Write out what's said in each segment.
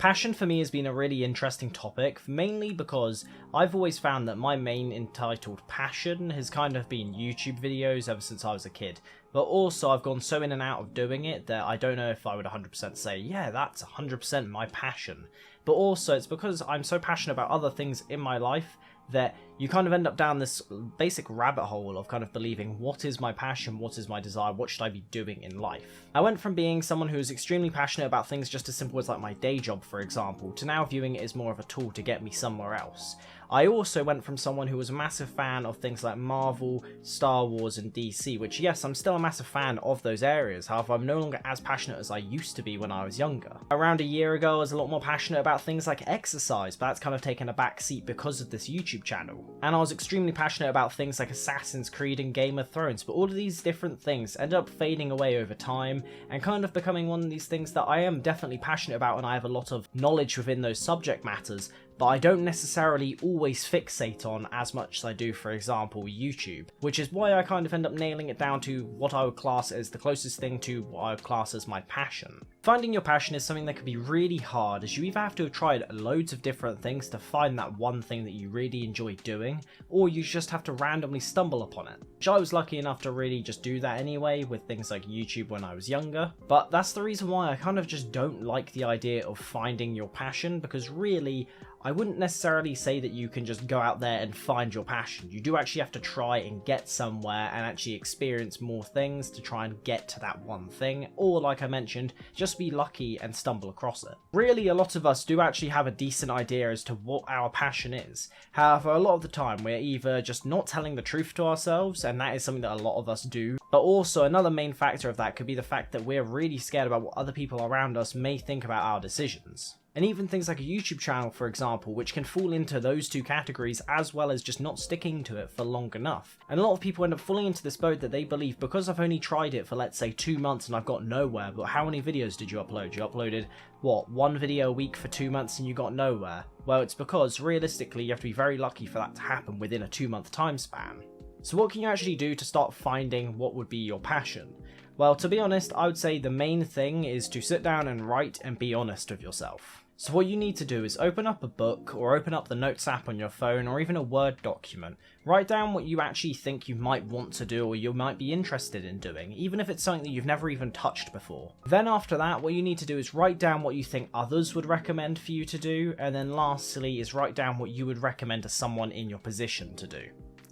Passion for me has been a really interesting topic, mainly because I've always found that my main entitled passion has kind of been YouTube videos ever since I was a kid. But also I've gone so in and out of doing it that I don't know if I would 100% say, yeah, that's 100% my passion. But also it's because I'm so passionate about other things in my life that you kind of end up down this basic rabbit hole of kind of believing, what is my passion, what is my desire, what should I be doing in life? I went from being someone who was extremely passionate about things just as simple as like my day job, for example, to now viewing it as more of a tool to get me somewhere else. I also went from someone who was a massive fan of things like Marvel, Star Wars and DC, which yes, I'm still a massive fan of those areas, however I'm no longer as passionate as I used to be when I was younger. Around a year ago I was a lot more passionate about things like exercise, but that's kind of taken a back seat because of this YouTube channel. And I was extremely passionate about things like Assassin's Creed and Game of Thrones, but all of these different things ended up fading away over time and kind of becoming one of these things that I am definitely passionate about and I have a lot of knowledge within those subject matters, but I don't necessarily always fixate on as much as I do, for example, YouTube, which is why I kind of end up nailing it down to what I would class as the closest thing to what I would class as my passion. Finding your passion is something that can be really hard, as you either have to have tried loads of different things to find that one thing that you really enjoy doing, or you just have to randomly stumble upon it. Which I was lucky enough to really just do that anyway with things like YouTube when I was younger, but that's the reason why I kind of just don't like the idea of finding your passion, because really, I wouldn't necessarily say that you can just go out there and find your passion. You do actually have to try and get somewhere and actually experience more things to try and get to that one thing, or like I mentioned, just be lucky and stumble across it. Really, a lot of us do actually have a decent idea as to what our passion is. However, a lot of the time we're either just not telling the truth to ourselves, and that is something that a lot of us do, but also another main factor of that could be the fact that we're really scared about what other people around us may think about our decisions. And even things like a YouTube channel, for example, which can fall into those two categories as well as just not sticking to it for long enough. And a lot of people end up falling into this boat that they believe, because I've only tried it for let's say 2 months and I've got nowhere, but how many videos did you upload? You uploaded, what, 1 video a week for 2 months and you got nowhere? Well, it's because realistically you have to be very lucky for that to happen within a 2-month time span. So what can you actually do to start finding what would be your passion? Well, to be honest, I would say the main thing is to sit down and write and be honest with yourself. So what you need to do is open up a book or open up the Notes app on your phone or even a Word document. Write down what you actually think you might want to do or you might be interested in doing, even if it's something that you've never even touched before. Then after that, what you need to do is write down what you think others would recommend for you to do, and then lastly is write down what you would recommend to someone in your position to do.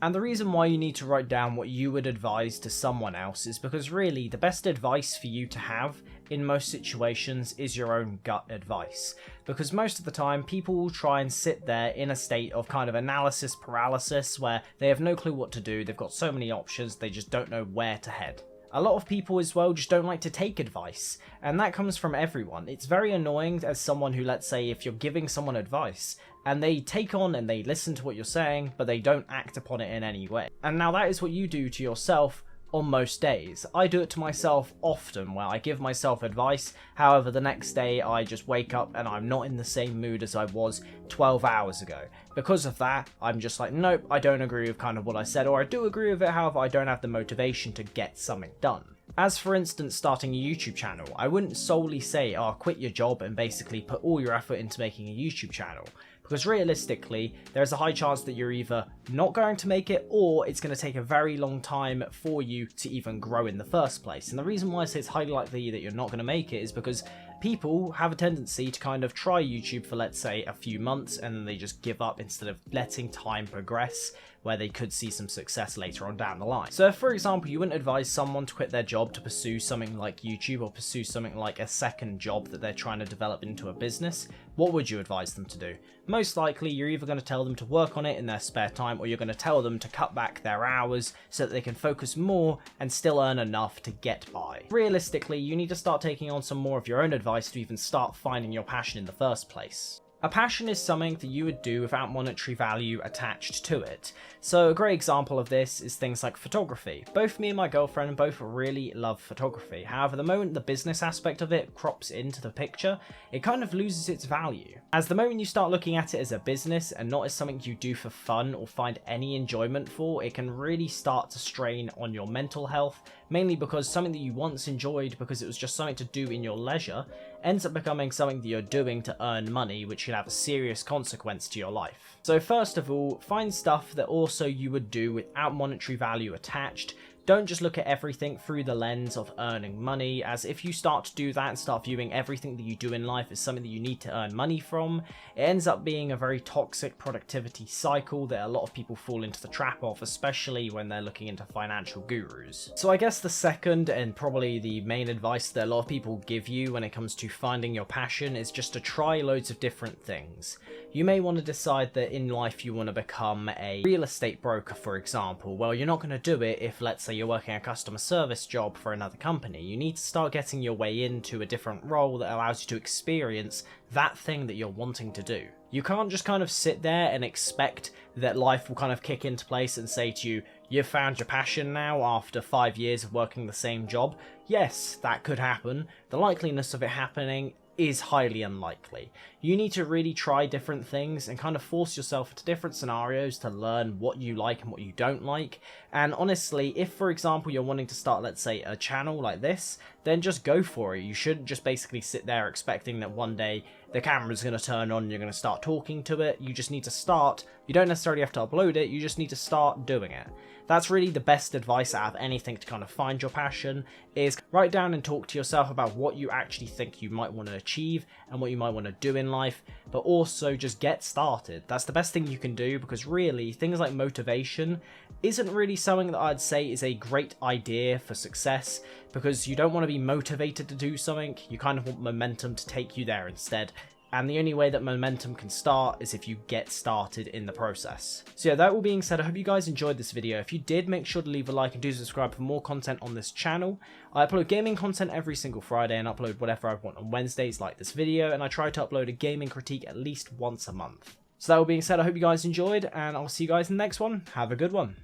And the reason why you need to write down what you would advise to someone else is because really the best advice for you to have in most situations is your own gut advice. Because most of the time people will try and sit there in a state of kind of analysis paralysis where they have no clue what to do, they've got so many options, they just don't know where to head. A lot of people as well just don't like to take advice, and that comes from everyone. It's very annoying as someone who, let's say, if you're giving someone advice, and they take on and they listen to what you're saying, but they don't act upon it in any way. And now that is what you do to yourself on most days. I do it to myself often, where I give myself advice, however the next day I just wake up and I'm not in the same mood as I was 12 hours ago. Because of that, I'm just like, nope, I don't agree with kind of what I said, or I do agree with it, however I don't have the motivation to get something done. As for instance, starting a YouTube channel, I wouldn't solely say, oh, quit your job and basically put all your effort into making a YouTube channel. Because realistically, there's a high chance that you're either not going to make it, or it's going to take a very long time for you to even grow in the first place. And the reason why I say it's highly likely that you're not going to make it is because people have a tendency to kind of try YouTube for, let's say, a few months, and then they just give up instead of letting time progress, where they could see some success later on down the line. So if, for example, you wouldn't advise someone to quit their job to pursue something like YouTube, or pursue something like a second job that they're trying to develop into a business, what would you advise them to do? Most likely, you're either going to tell them to work on it in their spare time, or you're going to tell them to cut back their hours so that they can focus more and still earn enough to get by. Realistically, you need to start taking on some more of your own advice to even start finding your passion in the first place. A passion is something that you would do without monetary value attached to it. So a great example of this is things like photography. Both me and my girlfriend both really love photography. However, the moment the business aspect of it crops into the picture, it kind of loses its value. As the moment you start looking at it as a business and not as something you do for fun or find any enjoyment for, it can really start to strain on your mental health, mainly because something that you once enjoyed because it was just something to do in your leisure ends up becoming something that you're doing to earn money, which can have a serious consequence to your life. So first of all, find stuff that also you would do without monetary value attached. Don't just look at everything through the lens of earning money, as if you start to do that and start viewing everything that you do in life as something that you need to earn money from, it ends up being a very toxic productivity cycle that a lot of people fall into the trap of, especially when they're looking into financial gurus. So I guess the second and probably the main advice that a lot of people give you when it comes to finding your passion is just to try loads of different things. You may want to decide that in life you want to become a real estate broker, for example. Well, you're not going to do it if, let's say, you're working a customer service job for another company. You need to start getting your way into a different role that allows you to experience that thing that you're wanting to do. You can't just kind of sit there and expect that life will kind of kick into place and say to you, you've found your passion now after 5 years of working the same job. Yes, that could happen. The likeliness of it happening is highly unlikely. You need to really try different things and kind of force yourself into different scenarios to learn what you like and what you don't like. And honestly, if for example you're wanting to start, let's say, a channel like this, then just go for it. You shouldn't just basically sit there expecting that one day the camera's going to turn on and you're going to start talking to it. You just need to start. You don't necessarily have to upload it, you just need to start doing it. That's really the best advice out of anything to kind of find your passion, is write down and talk to yourself about what you actually think you might want to achieve and what you might want to do in life, but also just get started. That's the best thing you can do, because really things like motivation isn't really something that I'd say is a great idea for success, because you don't want to be motivated to do something, you kind of want momentum to take you there instead. And the only way that momentum can start is if you get started in the process. So yeah, that all being said, I hope you guys enjoyed this video. If you did, make sure to leave a like and do subscribe for more content on this channel. I upload gaming content every single Friday and upload whatever I want on Wednesdays like this video, and I try to upload a gaming critique at least once a month. So that all being said, I hope you guys enjoyed, and I'll see you guys in the next one. Have a good one.